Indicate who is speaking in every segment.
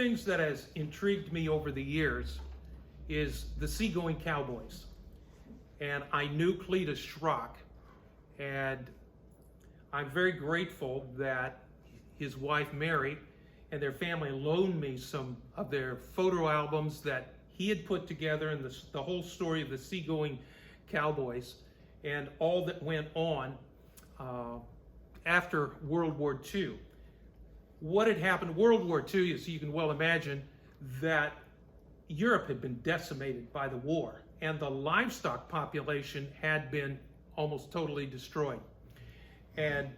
Speaker 1: things that has intrigued me over the years is the Seagoing Cowboys. And I knew Cletus Schrock, and I'm very grateful that his wife Mary and their family loaned me some of their photo albums that he had put together, and the whole story of the Seagoing Cowboys and all that went on after World War II. What had happened, World War II, so you can well imagine that Europe had been decimated by the war, and the livestock population had been almost totally destroyed. And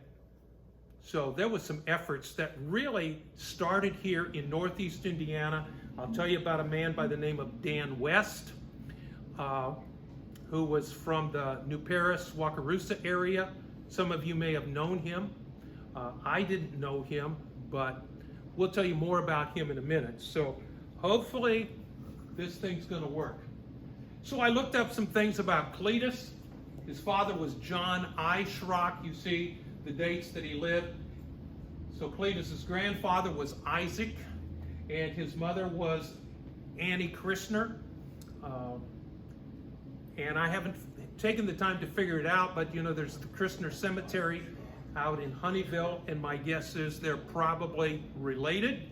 Speaker 1: so there was some efforts that really started here in Northeast Indiana. I'll tell you about a man by the name of Dan West, who was from the New Paris, Wakarusa area. Some of you may have known him. I didn't know him, but we'll tell you more about him in a minute. So hopefully this thing's going to work. So I looked up some things about Cletus. His father was John I. Schrock. You see the dates that he lived. So Cletus's grandfather was Isaac, and his mother was Annie Christner. And I haven't taken the time to figure it out, but you know, there's the Christner Cemetery out in Honeyville, and my guess is they're probably related.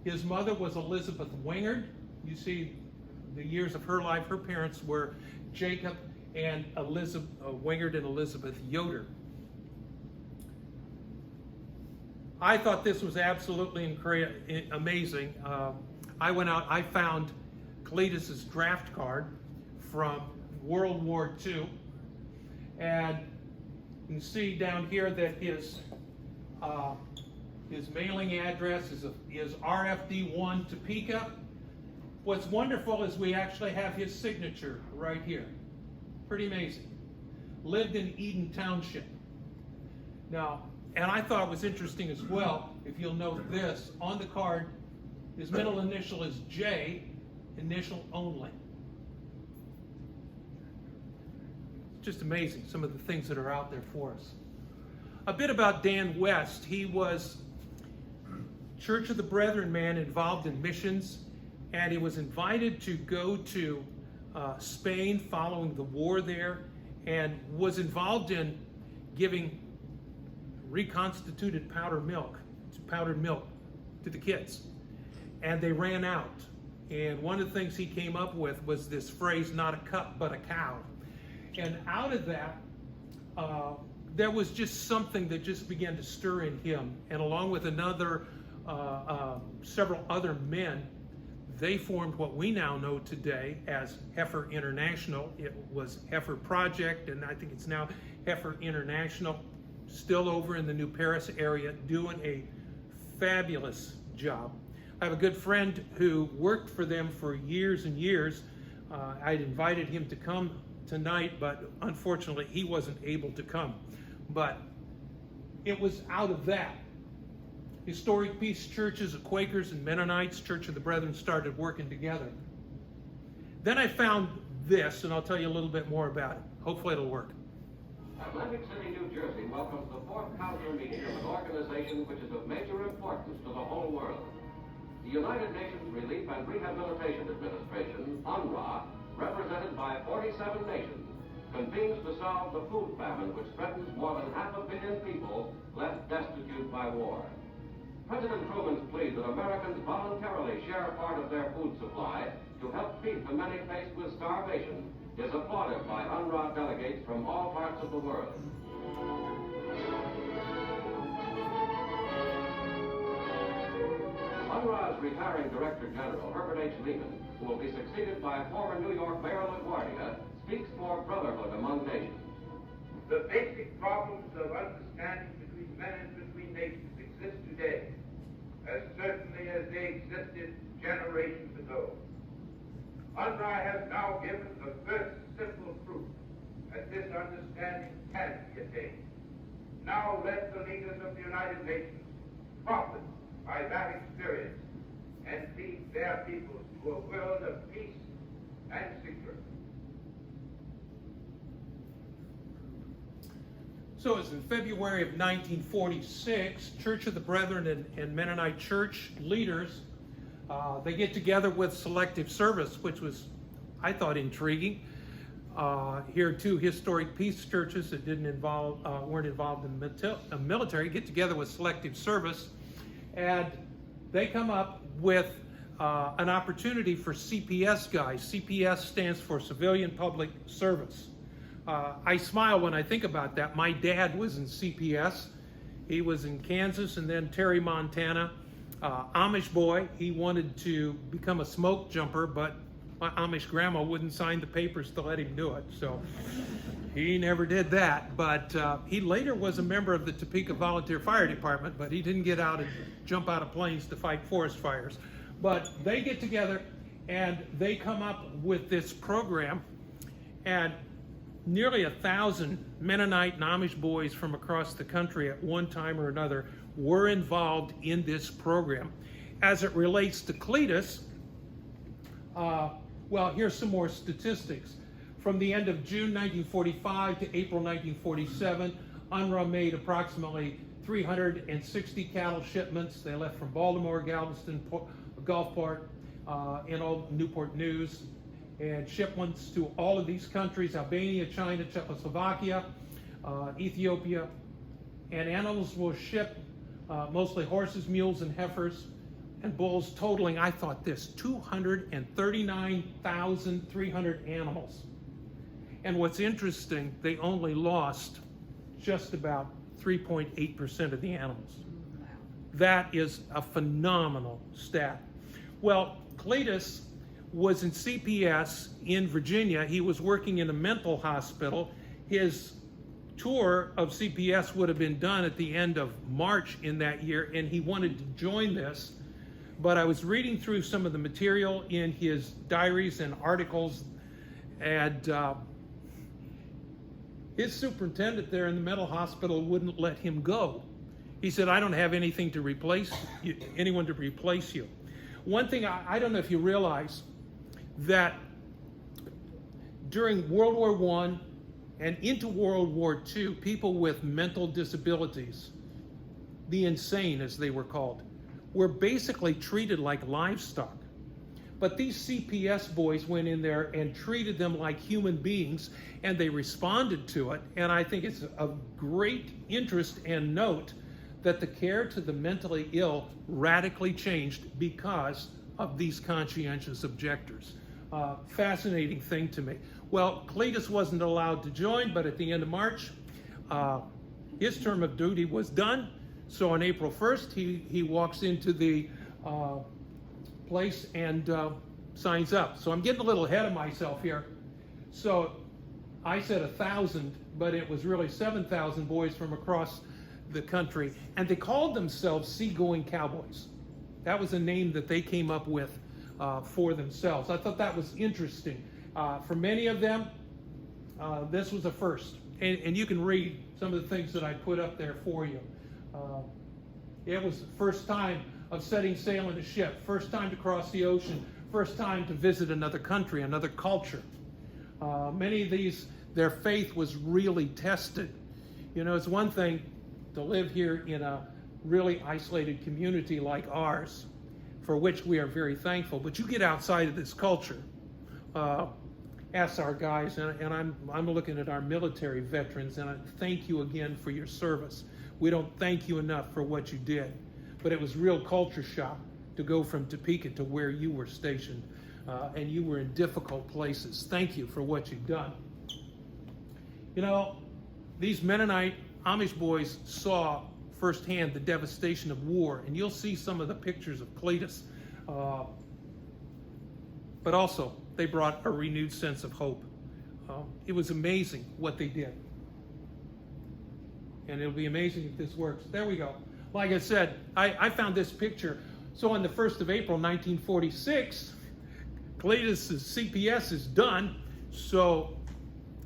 Speaker 1: His mother was Elizabeth Wingard. You see the years of her life. Her parents were Jacob and Elizabeth Wingard and Elizabeth Yoder. I thought this was absolutely amazing. I went out, I found Cletus's draft card from World War II, and you can see down here that his mailing address is RFD1 Topeka. What's wonderful is we actually have his signature right here. Pretty amazing. Lived in Eden Township. Now, and I thought it was interesting as well, if you'll note this, on the card, his middle initial is J, initial only. It's just amazing, some of the things that are out there for us. A bit about Dan West. He was Church of the Brethren man involved in missions, and he was invited to go to Spain following the war there, and was involved in giving reconstituted powdered milk to the kids. And they ran out. And one of the things he came up with was this phrase, not a cup, but a cow. And out of that, there was just something that just began to stir in him. And along with several other men, they formed what we now know today as Heifer International. It was Heifer Project, and I think it's now Heifer International, still over in the New Paris area, doing a fabulous job. I have a good friend who worked for them for years and years. I'd invited him to come tonight, but unfortunately he wasn't able to come. But it was out of that. Historic peace churches of Quakers and Mennonites, Church of the Brethren, started working together. Then I found this, and I'll tell you a little bit more about it. Hopefully it'll work.
Speaker 2: Atlantic City, New Jersey welcomes the fourth council meeting of an organization which is of major importance to the whole world. The United Nations Relief and Rehabilitation Administration, UNRWA, represented by 47 nations, convenes to solve the food famine which threatens more than 500 million people left destitute by war. President Truman's plea that Americans voluntarily share a part of their food supply to help feed the many faced with starvation is applauded by UNRWA delegates from all parts of the world. UNRWA's retiring Director General, Herbert H. Lehman, who will be succeeded by former New York Mayor LaGuardia, speaks for brotherhood among nations.
Speaker 3: The basic problems of understanding between men and between nations exist today, as certainly as they existed generations ago. UNRWA has now given the first simple proof that this understanding can be attained. Now let the leaders of the United Nations profit by that experience and lead their peoples to a world of peace and security.
Speaker 1: So it was in February of 1946, Church of the Brethren and Mennonite church leaders, they get together with selective service, which was, I thought, intriguing. Here, two historic peace churches that weren't involved in the military get together with selective service, and they come up with an opportunity for CPS guys. CPS stands for Civilian Public Service. I smile when I think about that. My dad was in CPS. He was in Kansas and then Terry, Montana. Amish boy. He wanted to become a smoke jumper, but my Amish grandma wouldn't sign the papers to let him do it. So he never did that. But he later was a member of the Topeka Volunteer Fire Department, but he didn't get out and jump out of planes to fight forest fires. But they get together and they come up with this program, and nearly 1,000 Mennonite and Amish boys from across the country at one time or another were involved in this program. As it relates to Cletus, well, here's some more statistics. From the end of June 1945 to April 1947, UNRWA made approximately 360 cattle shipments. They left from Baltimore, Galveston, Gulfport, and all Newport News, and shipments to all of these countries: Albania, China, Czechoslovakia, Ethiopia. And animals were shipped, mostly horses, mules, and heifers, and bulls, totaling, I thought this, 239,300 animals. And what's interesting, they only lost just about 3.8% of the animals. That is a phenomenal stat. Well, Cletus was in CPS in Virginia. He was working in a mental hospital. His tour of CPS would have been done at the end of March in that year, and he wanted to join this. But I was reading through some of the material in his diaries and articles, and his superintendent there in the mental hospital wouldn't let him go. He said, "I don't have anything to replace you, anyone to replace you." One thing, I don't know if you realize that during World War I and into World War II, people with mental disabilities, the insane as they were called, were basically treated like livestock. But these CPS boys went in there and treated them like human beings, and they responded to it. And I think it's of great interest and note that the care to the mentally ill radically changed because of these conscientious objectors. Fascinating thing to me. Well, Cletus wasn't allowed to join, but at the end of March, his term of duty was done. So on April 1st, he walks into the place and signs up. So I'm getting a little ahead of myself here. So I said 1,000, but it was really 7,000 boys from across the country, and they called themselves Seagoing Cowboys. That was a name that they came up with for themselves. I thought that was interesting. For many of them, this was a first, and you can read some of the things that I put up there for you. It was the first time of setting sail in a ship, first time to cross the ocean, first time to visit another country, another culture. Many of these, their faith was really tested. You know, it's one thing to live here in a really isolated community like ours, for which we are very thankful, but you get outside of this culture. Ask our guys, and I'm looking at our military veterans, and I thank you again for your service. We don't thank you enough for what you did, but it was real culture shock to go from Topeka to where you were stationed, and you were in difficult places. Thank you for what you've done. You know, these Mennonite Amish boys saw firsthand the devastation of war, and you'll see some of the pictures of Cletus, but also they brought a renewed sense of hope. It was amazing what they did, and it'll be amazing if this works. There we go. Like I said, I found this picture. So on the 1st of April 1946, Cletus' CPS is done, so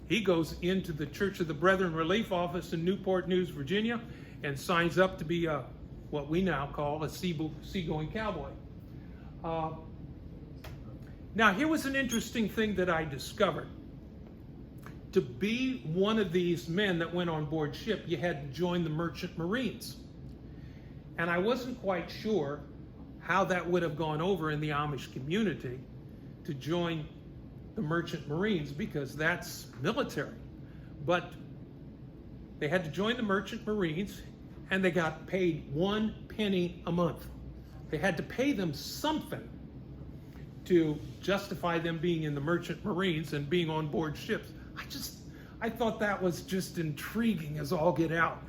Speaker 1: he goes into the Church of the Brethren Relief Office in Newport News, Virginia, and signs up to be what we now call a seagoing cowboy. Now, here was an interesting thing that I discovered. to be one of these men that went on board ship, you had to join the Merchant Marines. And I wasn't quite sure how that would have gone over in the Amish community to join the Merchant Marines, because that's military. But they had to join the Merchant Marines, and they got paid 1 penny a month. They had to pay them something to justify them being in the Merchant Marines and being on board ships. I thought that was just intriguing as all get out.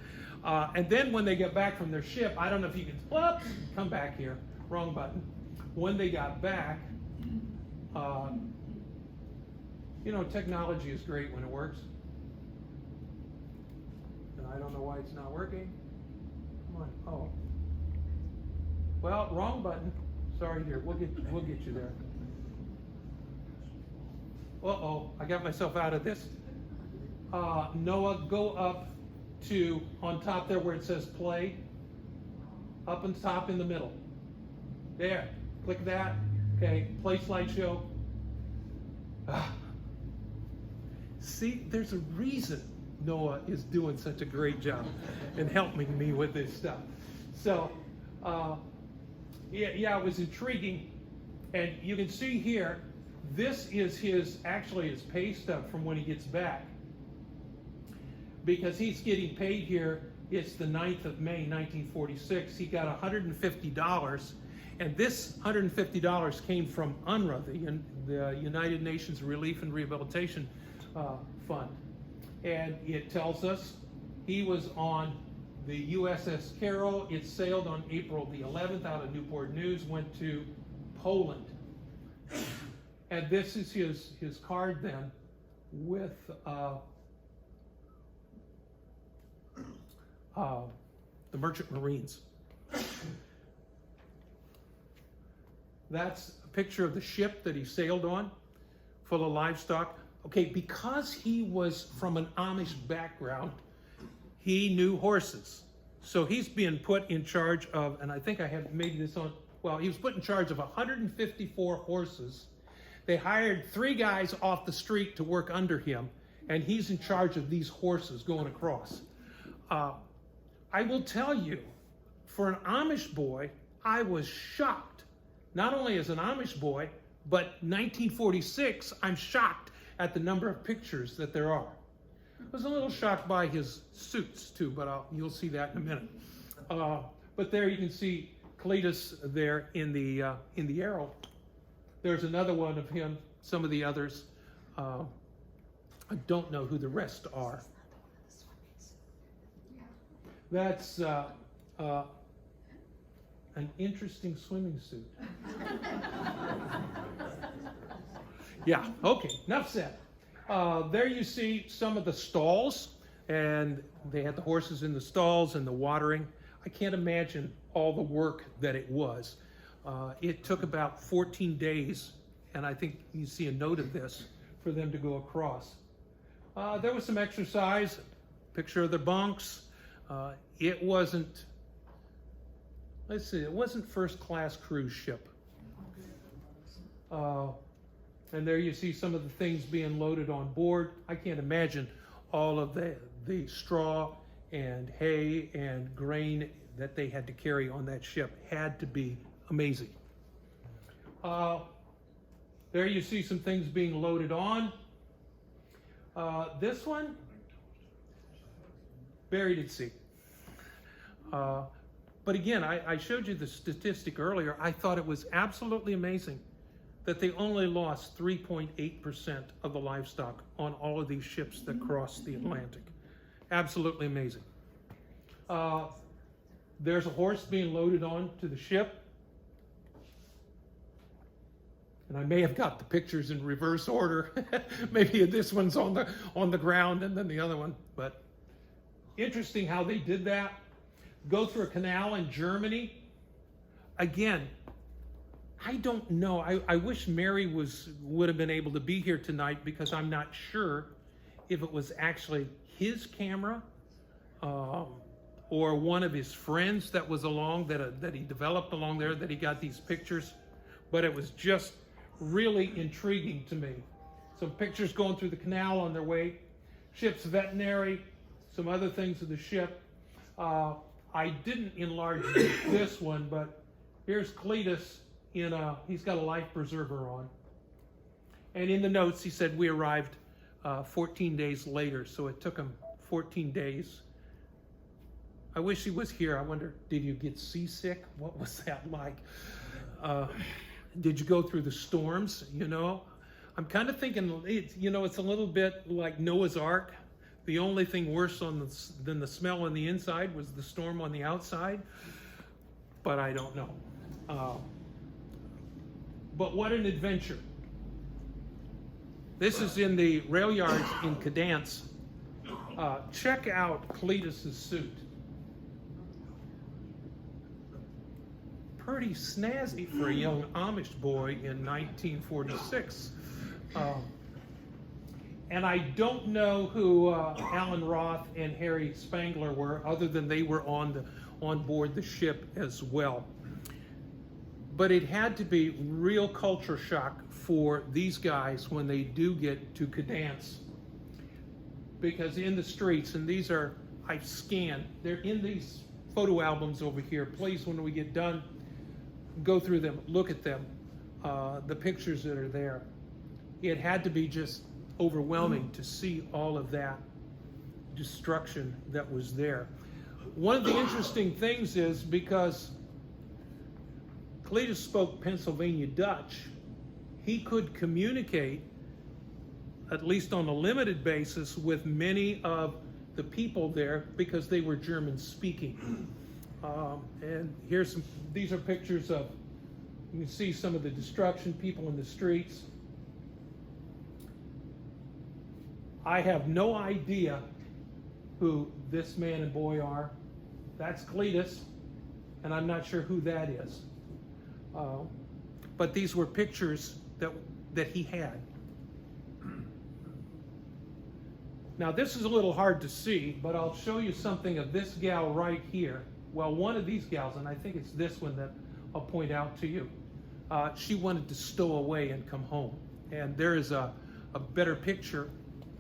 Speaker 1: And then when they got back from their ship, I don't know if you can, whoops, come back here, wrong button. When they got back, you know, technology is great when it works. And I don't know why it's not working. Come on, oh. Well, wrong button. Sorry, here, we'll get you there. Uh-oh, I got myself out of this. Noah, go up to, on top there where it says play, up on top in the middle. There, click that. Okay, play slideshow. See, there's a reason Noah is doing such a great job in helping me with this stuff. So, yeah, it was intriguing. And you can see here, this is actually his pay stub from when he gets back. Because he's getting paid here, it's the 9th of May, 1946. He got $150, and this $150 came from UNRWA, the United Nations Relief and Rehabilitation Fund. And it tells us he was on the USS Carroll. It sailed on April the 11th out of Newport News, went to Poland. And this is his card then with the Merchant Marines. That's a picture of the ship that he sailed on, full of livestock. Okay, because he was from an Amish background, he knew horses. So he's being put in charge of, and I think I have maybe this on, well, he was put in charge of 154 horses. They hired 3 guys off the street to work under him, and he's in charge of these horses going across. I will tell you, for an Amish boy, I was shocked. Not only as an Amish boy, but 1946, I'm shocked at the number of pictures that there are. I was a little shocked by his suits too, but you'll see that in a minute. But there you can see Cletus there in the arrow. There's another one of him. Some of the others, I don't know who the rest are. That's an interesting swimming suit. Yeah, okay, enough said. There you see some of the stalls, and they had the horses in the stalls and the watering. I can't imagine all the work that it was. It took about 14 days, and I think you see a note of this, for them to go across. There was some exercise, picture of the bunks. It wasn't, let's see, it wasn't first-class cruise ship. And there you see some of the things being loaded on board. I can't imagine all of the straw and hay and grain that they had to carry on that ship. Had to be amazing. There you see some things being loaded on. This one, buried at sea. But again, I showed you the statistic earlier. I thought it was absolutely amazing that they only lost 3.8% of the livestock on all of these ships that crossed the Atlantic. Absolutely amazing. There's a horse being loaded on to the ship. And I may have got the pictures in reverse order. Maybe this one's on the ground and then the other one. But interesting how they did that. Go through a canal in Germany. Again, I don't know. I wish Mary would have been able to be here tonight, because I'm not sure if it was actually his camera or one of his friends that was along, that he developed along there, that he got these pictures. But it was just really intriguing to me. Some pictures going through the canal on their way ship's veterinary, some other things of the ship. I didn't enlarge this one, but here's Cletus he's got a life preserver on. And in the notes, he said we arrived 14 days later, so it took him 14 days. I wish he was here. I wonder, did you get seasick? What was that like? Did you go through the storms? You know, I'm kind of thinking, it's a little bit like Noah's Ark. The only thing worse than the smell on the inside was the storm on the outside. But I don't know. But what an adventure. This is in the rail yards in Cadence. Check out Cletus's suit. Pretty snazzy for a young Amish boy in 1946. And I don't know who Alan Roth and Harry Spangler were, other than they were on board the ship as well. But it had to be real culture shock for these guys when they do get to Cadence. Because in the streets, and these are, I've scanned, they're in these photo albums over here. Please, when we get done, go through them, look at them, the pictures that are there. It had to be just overwhelming to see all of that destruction that was there. One of the interesting things is, because Cletus spoke Pennsylvania Dutch, he could communicate, at least on a limited basis, with many of the people there because they were German speaking. And these are pictures of, you can see some of the destruction, people in the streets. I have no idea who this man and boy are. That's Cletus, and I'm not sure who that is. But these were pictures that he had. Now this is a little hard to see, but I'll show you something of this gal right here. Well, one of these gals, and I think it's this one that I'll point out to you. She wanted to stow away and come home. And there is a better picture.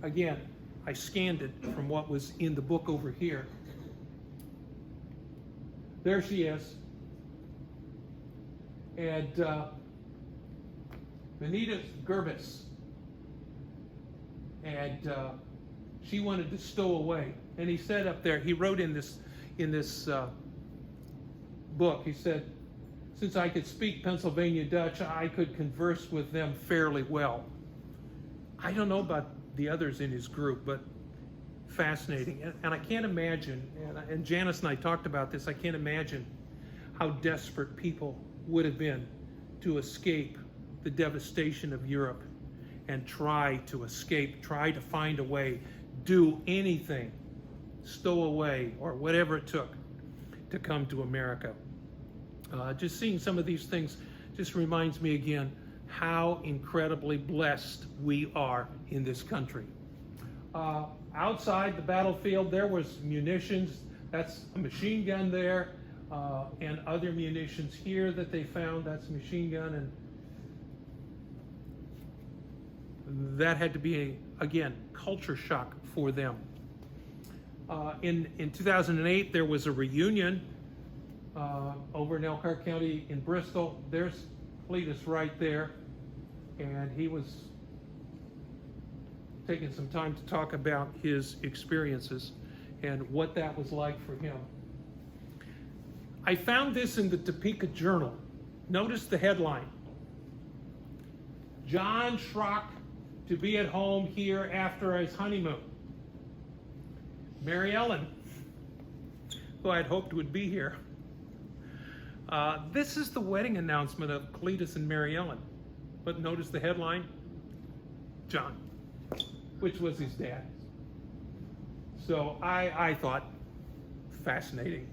Speaker 1: Again, I scanned it from what was in the book over here. There she is. And Benita Gerbis. And she wanted to stow away. And he said up there, he wrote in this book, he said, since I could speak Pennsylvania Dutch, I could converse with them fairly well. I don't know about the others in his group, but fascinating. And I can't imagine, and Janice and I talked about this, I can't imagine how desperate people would have been to escape the devastation of Europe and try to escape, try to find a way, do anything, stow away, or whatever it took to come to America. Just seeing some of these things just reminds me again how incredibly blessed we are in this country. Outside the battlefield, there was munitions. That's a machine gun there, and other munitions here that they found. That's a machine gun, and that had to be, again, culture shock for them. In 2008, there was a reunion over in Elkhart County in Bristol. There's Cletus right there, and he was taking some time to talk about his experiences and what that was like for him. I found this in the Topeka Journal. Notice the headline: John Schrock to be at home here after his honeymoon. Mary Ellen, who I'd hoped would be here. This is the wedding announcement of Cletus and Mary Ellen. But notice the headline: John, which was his dad. So I thought, fascinating.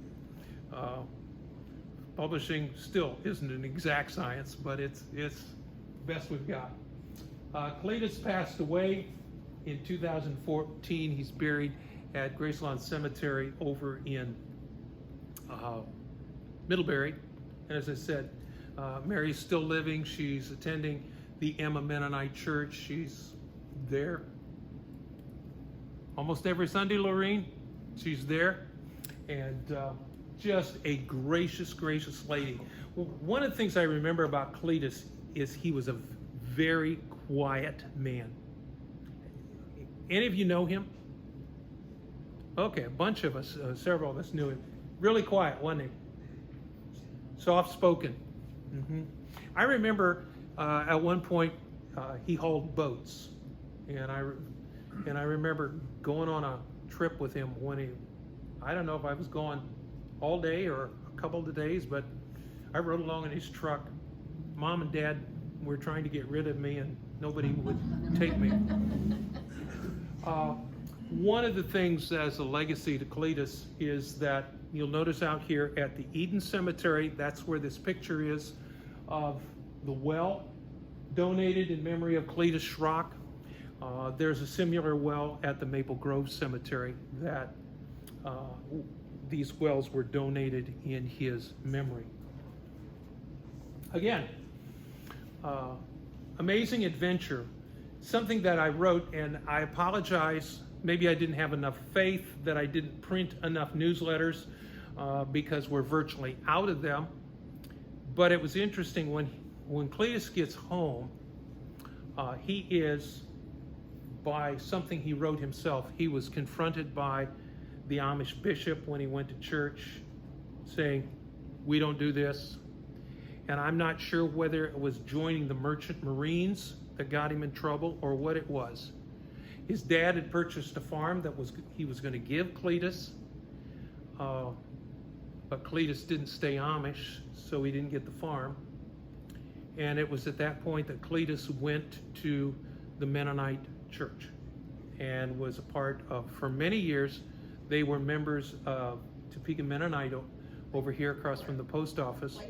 Speaker 1: Publishing still isn't an exact science, but it's best we've got. Cletus passed away in 2014. He's buried at Gracelawn Cemetery over in Middlebury. And as I said, Mary's still living. She's attending the Emma Mennonite Church. She's there. almost every Sunday, Lorene. She's there. And just a gracious, gracious lady. One of the things I remember about Cletus is he was a very quiet man. Any of you know him? Okay, a bunch of us, several of us knew him. Really quiet, wasn't he? Soft-spoken. I remember at one point he hauled boats, and I remember going on a trip with him when I don't know if I was going all day or a couple of days, but I rode along in his truck. Mom and Dad were trying to get rid of me, and nobody would take me. One of the things as a legacy to Cletus is that you'll notice out here at the Eden Cemetery, that's where this picture is of the well donated in memory of Cletus Schrock. There's a similar well at the Maple Grove Cemetery that these wells were donated in his memory. Again, amazing adventure. Something that I wrote, and I apologize, maybe I didn't have enough faith that I didn't print enough newsletters because we're virtually out of them. But it was interesting when Cletus gets home, he is, by something he wrote himself, he was confronted by the Amish bishop when he went to church saying, "We don't do this." And I'm not sure whether it was joining the Merchant Marines that got him in trouble or what it was. His dad had purchased a farm that he was going to give Cletus, but Cletus didn't stay Amish, so he didn't get the farm. And it was at that point that Cletus went to the Mennonite church and was a part of, for many years, they were members of Topeka Mennonite over here across from the post office.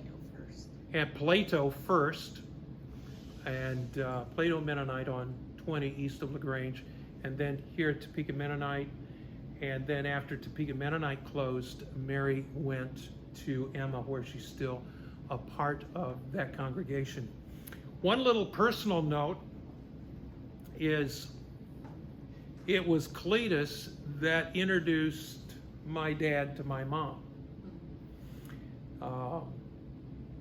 Speaker 1: And Plato first, and Plato Mennonite on 20 east of LaGrange, and then here at Topeka Mennonite. And then after Topeka Mennonite closed, Mary went to Emma, where she's still a part of that congregation. One little personal note is it was Cletus that introduced my dad to my mom.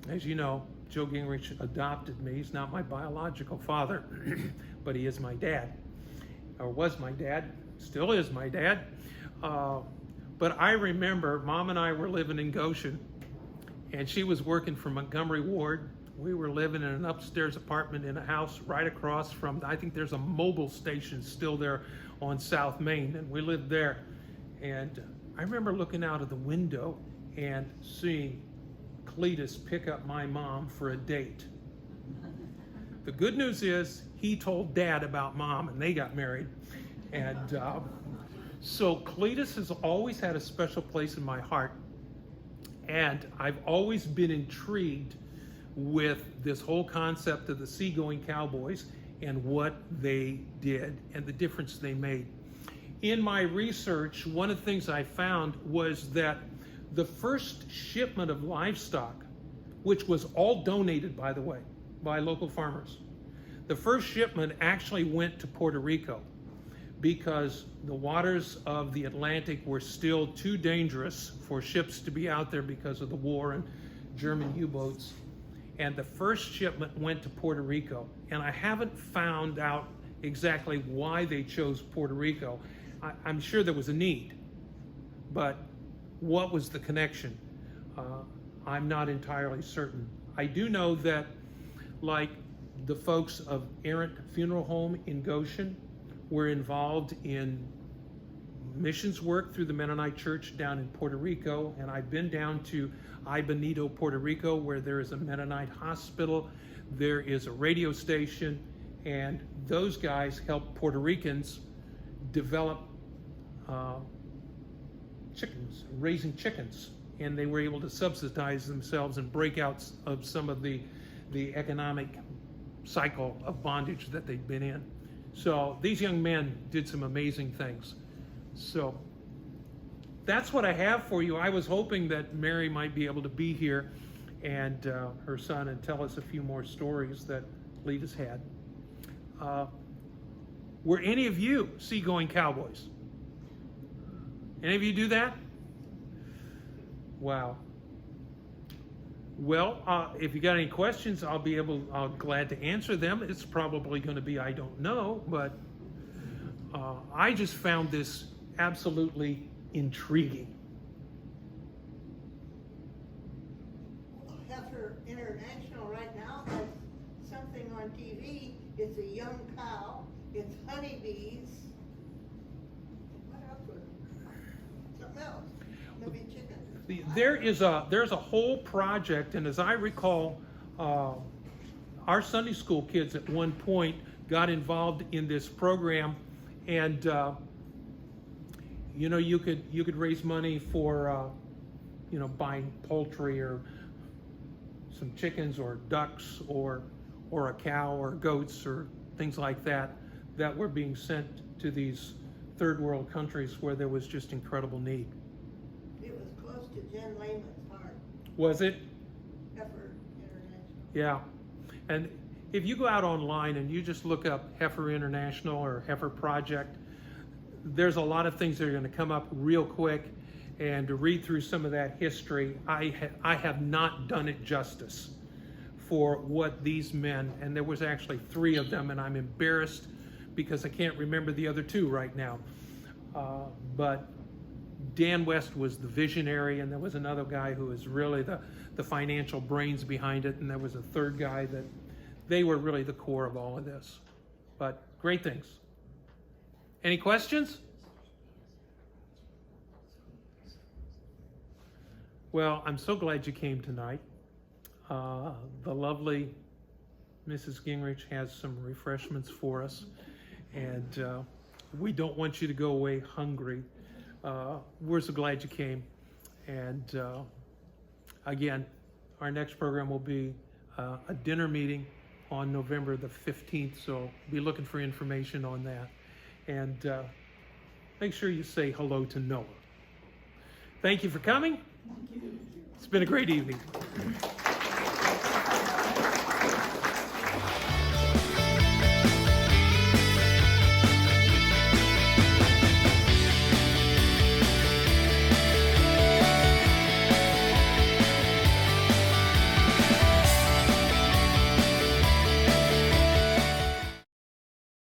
Speaker 1: As you know, Joe Gingrich adopted me. He's not my biological father, but he is my dad, or was my dad, still is my dad. But I remember Mom and I were living in Goshen, and she was working for Montgomery Ward. We were living in an upstairs apartment in a house right across from, I think there's a mobile station still there on South Main, and we lived there. And I remember looking out of the window and seeing Cletus pick up my mom for a date. The good news is he told Dad about Mom, and they got married. And so Cletus has always had a special place in my heart. And I've always been intrigued with this whole concept of the Seagoing Cowboys and what they did and the difference they made. In my research, one of the things I found was that the first shipment of livestock, which was all donated, by the way, by local farmers, the first shipment actually went to Puerto Rico because the waters of the Atlantic were still too dangerous for ships to be out there because of the war and German U-boats. And the first shipment went to Puerto Rico. And I haven't found out exactly why they chose Puerto Rico. I'm sure there was a need, but what was the connection? I'm not entirely certain. I do know that, like the folks of Errant Funeral Home in Goshen were involved in missions work through the Mennonite Church down in Puerto Rico, and I've been down to Benito, Puerto Rico, where there is a Mennonite hospital, there is a radio station, and those guys help Puerto Ricans develop chickens, raising chickens, and they were able to subsidize themselves and break out of some of the economic cycle of bondage that they've been in. So these young men did some amazing things. So that's what I have for you. I was hoping that Mary might be able to be here and her son and tell us a few more stories that Cletus had. Were any of you Seagoing Cowboys? Any of you do that? Wow. Well, if you got any questions, I'll glad to answer them. It's probably going to be I don't know, but I just found this absolutely intriguing.
Speaker 4: Heifer International right now has something on TV. It's a young cow. It's honeybees. What else was it? Something else. Maybe chicken.
Speaker 1: There's a whole project, and as I recall, our Sunday school kids at one point got involved in this program, and you could raise money for buying poultry or some chickens or ducks or a cow or goats or things like that were being sent to these third world countries where there was just incredible need.
Speaker 4: It was close to Jen Lehman's heart.
Speaker 1: Was it?
Speaker 4: Heifer International.
Speaker 1: Yeah. And if you go out online and you just look up Heifer International or Heifer Project, there's a lot of things that are going to come up real quick. And to read through some of that history, I have not done it justice for what these men, and there was actually 3 of them, and I'm embarrassed because I can't remember the other 2 right now. But Dan West was the visionary, and there was another guy who was really the financial brains behind it, and there was a third guy that they were really the core of all of this. But great things. Any questions? Well, I'm so glad you came tonight. The lovely Mrs. Gingrich has some refreshments for us, and we don't want you to go away hungry. We're so glad you came. And again, our next program will be a dinner meeting on November the 15th, so be looking for information on that. And make sure you say hello to Noah. Thank you for coming. It's been a great evening.